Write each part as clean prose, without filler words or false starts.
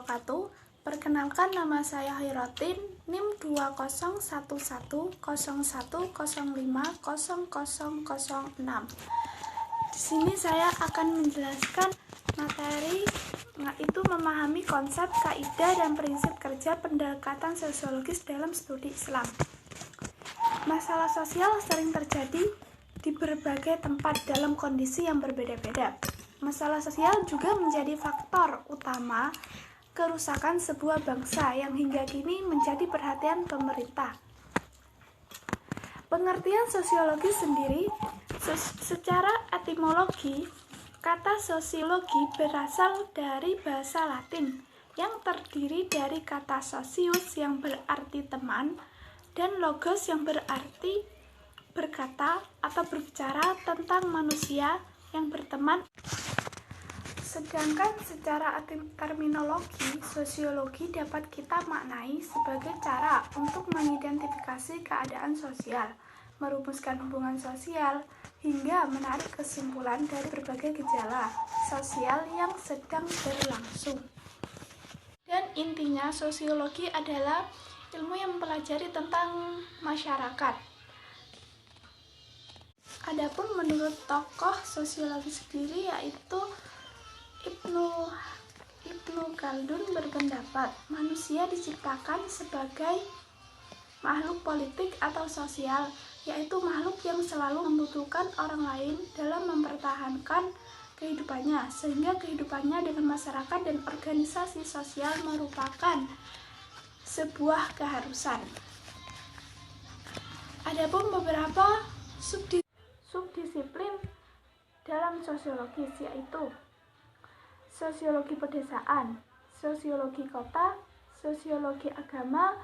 wabarakatuh. Perkenalkan, nama saya Hirotin, NIM 201101050006. Di sini saya akan menjelaskan materi yaitu memahami konsep, kaidah, dan prinsip kerja pendekatan sosiologis dalam studi Islam. Masalah sosial sering terjadi di berbagai tempat dalam kondisi yang berbeda-beda. Masalah sosial juga menjadi faktor utama kerusakan sebuah bangsa yang hingga kini menjadi perhatian pemerintah. Pengertian sosiologi sendiri, secara etimologi, kata sosiologi berasal dari bahasa Latin yang terdiri dari kata socius yang berarti teman dan logos yang berarti berkata atau berbicara tentang manusia yang berteman. Sedangkan secara terminologi, sosiologi dapat kita maknai sebagai cara untuk mengidentifikasi keadaan sosial, merumuskan hubungan sosial, hingga menarik kesimpulan dari berbagai gejala sosial yang sedang berlangsung. Dan intinya, sosiologi adalah ilmu yang mempelajari tentang masyarakat. Adapun menurut tokoh sosiologi sendiri yaitu Ibnu Khaldun berpendapat manusia diciptakan sebagai makhluk politik atau sosial, yaitu makhluk yang selalu membutuhkan orang lain dalam mempertahankan kehidupannya, sehingga kehidupannya dengan masyarakat dan organisasi sosial merupakan sebuah keharusan. Adapun beberapa subdisiplin dalam sosiologis yaitu sosiologi pedesaan, sosiologi kota, sosiologi agama,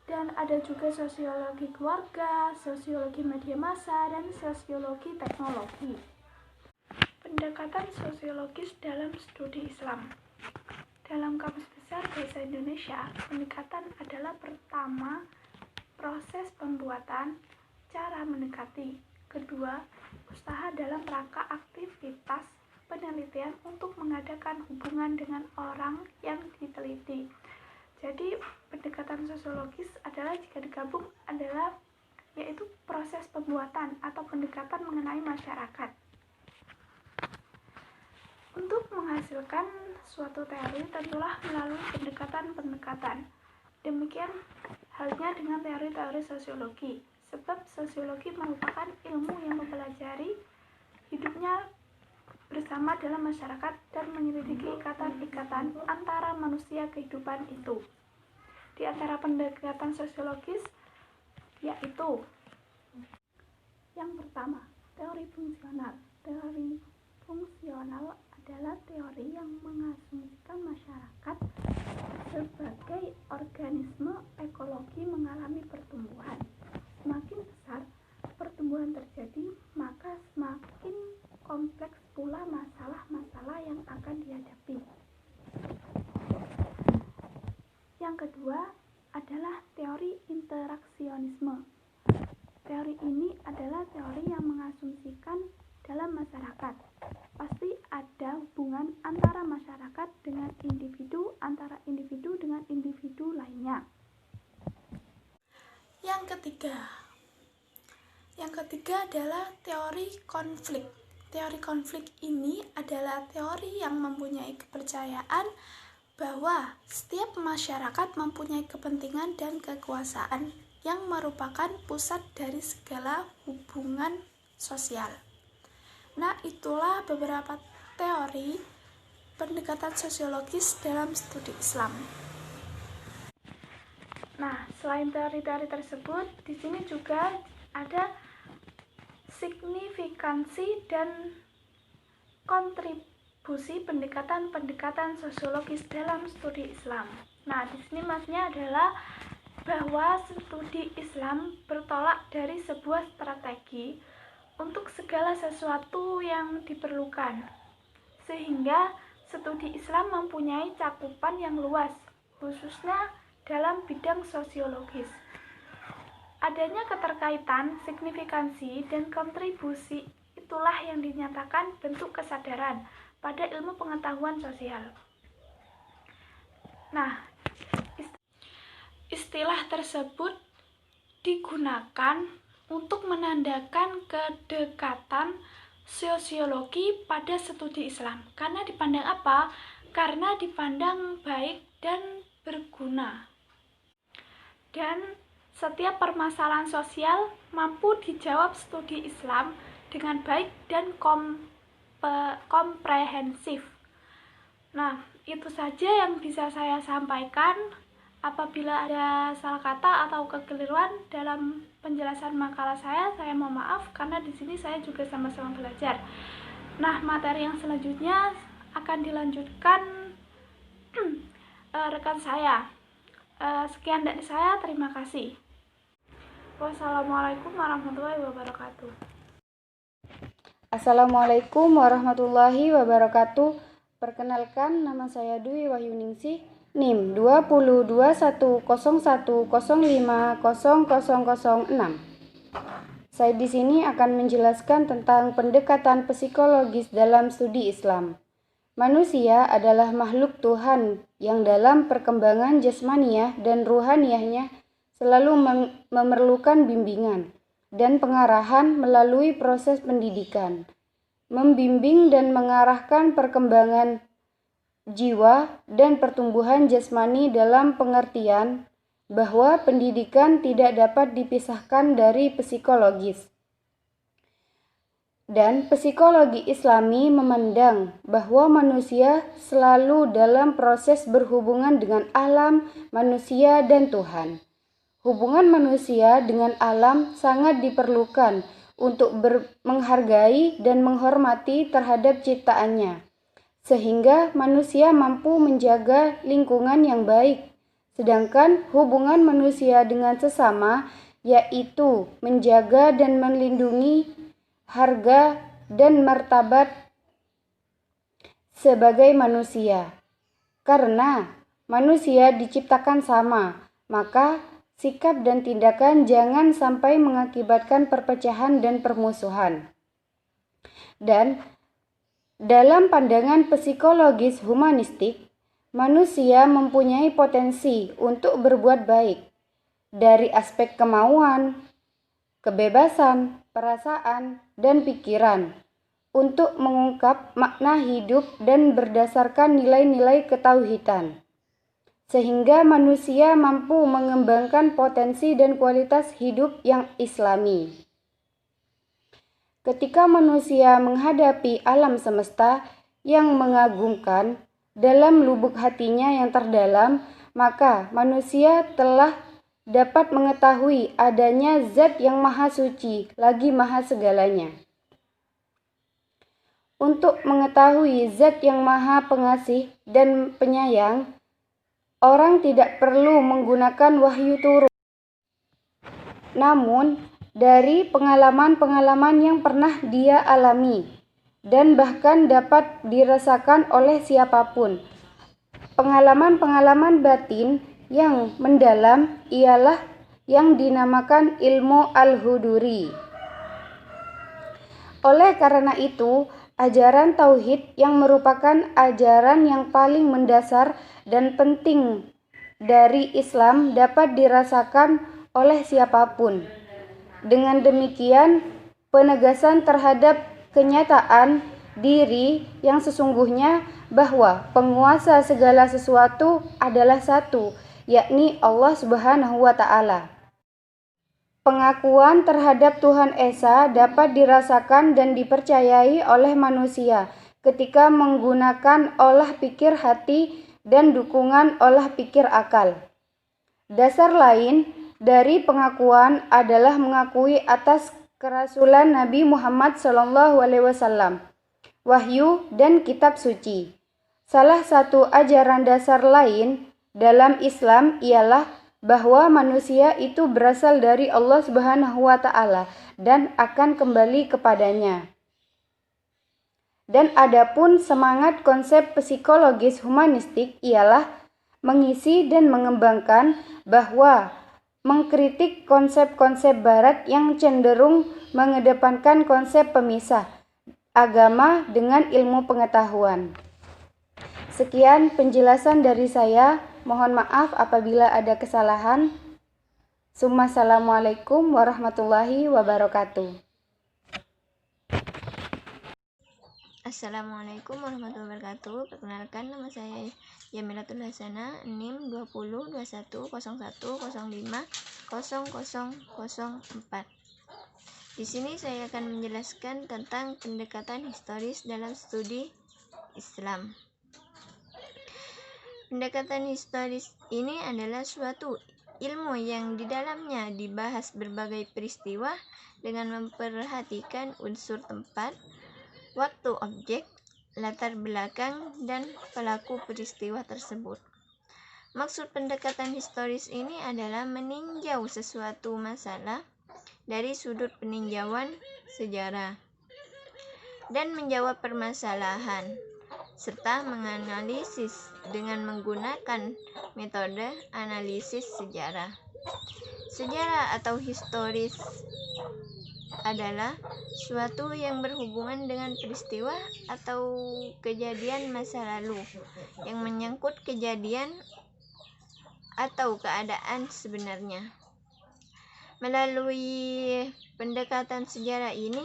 dan ada juga sosiologi keluarga, sosiologi media massa, dan sosiologi teknologi. Pendekatan sosiologis dalam studi Islam. Dalam Kamus Besar Bahasa Indonesia, pendekatan adalah pertama, proses pembuatan, cara mendekati. Kedua, usaha dalam rangka aktivitas penelitian untuk mengadakan hubungan dengan orang yang diteliti. Jadi, pendekatan sosiologis adalah jika digabung adalah yaitu proses pembuatan atau pendekatan mengenai masyarakat. Untuk menghasilkan suatu teori tentulah melalui pendekatan-pendekatan. Demikian halnya dengan teori-teori sosiologi, sebab sosiologi merupakan ilmu yang mempelajari hidupnya bersama dalam masyarakat dan menyelidiki ikatan-ikatan antara manusia kehidupan itu. Di antara pendekatan sosiologis yaitu yang pertama, teori fungsional. Teori fungsional adalah teori yang mengasumsikan masyarakat sebagai organisme ekologi mengalami pertumbuhan. Semakin besar pertumbuhan terjadi, maka semakin kompleks pula masalah-masalah yang akan dihadapi. Yang kedua adalah teori interaksionisme. Teori ini adalah teori yang mengasumsikan dalam masyarakat pasti ada hubungan antara masyarakat dengan individu, antara individu dengan individu lainnya. Yang ketiga adalah teori konflik. Teori konflik ini adalah teori yang mempunyai kepercayaan bahwa setiap masyarakat mempunyai kepentingan dan kekuasaan yang merupakan pusat dari segala hubungan sosial. Nah, itulah beberapa teori pendekatan sosiologis dalam studi Islam. Nah, selain teori-teori tersebut, di sini juga ada signifikansi dan kontribusi pendekatan-pendekatan sosiologis dalam studi Islam. Nah, di sini maksudnya adalah bahwa studi Islam bertolak dari sebuah strategi untuk segala sesuatu yang diperlukan, sehingga studi Islam mempunyai cakupan yang luas, khususnya dalam bidang sosiologis. Adanya keterkaitan, signifikansi, dan kontribusi itulah yang dinyatakan bentuk kesadaran pada ilmu pengetahuan sosial. Nah, istilah tersebut digunakan untuk menandakan kedekatan sosiologi pada studi Islam. Karena dipandang apa? Karena dipandang baik dan berguna. Dan setiap permasalahan sosial mampu dijawab studi Islam dengan baik dan komprehensif. Nah, itu saja yang bisa saya sampaikan. Apabila ada salah kata atau kekeliruan dalam penjelasan makalah saya mohon maaf karena di sini saya juga sama-sama belajar. Nah, materi yang selanjutnya akan dilanjutkan rekan saya. Sekian dari saya, terima kasih. Wassalamualaikum warahmatullahi wabarakatuh. Assalamualaikum warahmatullahi wabarakatuh. Perkenalkan, nama saya Dwi Wahyuningsih, NIM 202101050006. Saya di sini akan menjelaskan tentang pendekatan psikologis dalam studi Islam. Manusia adalah makhluk Tuhan yang dalam perkembangan jasmaniah dan ruhaniyahnya selalu memerlukan bimbingan dan pengarahan melalui proses pendidikan, membimbing dan mengarahkan perkembangan jiwa dan pertumbuhan jasmani dalam pengertian bahwa pendidikan tidak dapat dipisahkan dari psikologis. Dan psikologi Islami memandang bahwa manusia selalu dalam proses berhubungan dengan alam, manusia, dan Tuhan. Hubungan manusia dengan alam sangat diperlukan untuk menghargai dan menghormati terhadap ciptaannya, sehingga manusia mampu menjaga lingkungan yang baik. Sedangkan hubungan manusia dengan sesama, yaitu menjaga dan melindungi harga dan martabat sebagai manusia. Karena manusia diciptakan sama, maka sikap dan tindakan jangan sampai mengakibatkan perpecahan dan permusuhan. Dan dalam pandangan psikologis humanistik, manusia mempunyai potensi untuk berbuat baik dari aspek kemauan, kebebasan, perasaan, dan pikiran untuk mengungkap makna hidup dan berdasarkan nilai-nilai ketauhidan, sehingga manusia mampu mengembangkan potensi dan kualitas hidup yang islami. Ketika manusia menghadapi alam semesta yang mengagumkan dalam lubuk hatinya yang terdalam, maka manusia telah dapat mengetahui adanya Zat yang Maha Suci lagi Maha Segalanya. Untuk mengetahui Zat yang Maha Pengasih dan Penyayang, orang tidak perlu menggunakan wahyu turun. Namun, dari pengalaman-pengalaman yang pernah dia alami dan bahkan dapat dirasakan oleh siapapun. Pengalaman-pengalaman batin yang mendalam ialah yang dinamakan ilmu al-huduri. Oleh karena itu, ajaran tauhid yang merupakan ajaran yang paling mendasar dan penting dari Islam dapat dirasakan oleh siapapun. Dengan demikian, penegasan terhadap kenyataan diri yang sesungguhnya bahwa penguasa segala sesuatu adalah satu, yakni Allah Subhanahu wa Ta'ala. Pengakuan terhadap Tuhan Esa dapat dirasakan dan dipercayai oleh manusia ketika menggunakan olah pikir hati dan dukungan olah pikir akal. Dasar lain dari pengakuan adalah mengakui atas kerasulan Nabi Muhammad SAW, wahyu dan kitab suci. Salah satu ajaran dasar lain dalam Islam ialah bahwa manusia itu berasal dari Allah Subhanahu wa Ta'ala dan akan kembali kepadanya. Dan adapun semangat konsep psikologis humanistik ialah mengisi dan mengembangkan bahwa mengkritik konsep-konsep barat yang cenderung mengedepankan konsep pemisah agama dengan ilmu pengetahuan. Sekian penjelasan dari saya. Mohon maaf apabila ada kesalahan. Assalamualaikum warahmatullahi wabarakatuh. Assalamualaikum warahmatullahi wabarakatuh. Perkenalkan, nama saya Yamilatul Hasana, NIM 202101050004. Di sini saya akan menjelaskan tentang pendekatan historis dalam studi Islam. Pendekatan historis ini adalah suatu ilmu yang di dalamnya dibahas berbagai peristiwa dengan memperhatikan unsur tempat, waktu, objek, latar belakang, dan pelaku peristiwa tersebut. Maksud pendekatan historis ini adalah meninjau sesuatu masalah dari sudut peninjauan sejarah dan menjawab permasalahan, serta menganalisis dengan menggunakan metode analisis sejarah. Sejarah atau historis adalah suatu yang berhubungan dengan peristiwa atau kejadian masa lalu yang menyangkut kejadian atau keadaan sebenarnya. Melalui pendekatan sejarah ini,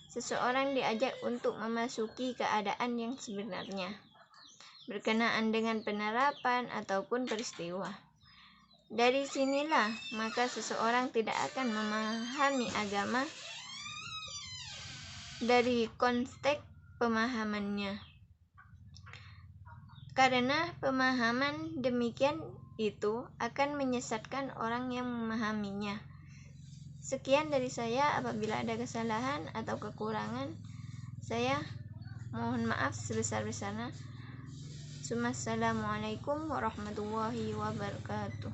seseorang diajak untuk memasuki keadaan yang sebenarnya berkenaan dengan penerapan ataupun peristiwa. Dari sinilah maka seseorang tidak akan memahami agama dari konteks pemahamannya, karena pemahaman demikian itu akan menyesatkan orang yang memahaminya. Sekian dari saya. Apabila ada kesalahan atau kekurangan, saya mohon maaf sebesar-besarnya. Assalamualaikum warahmatullahi wabarakatuh.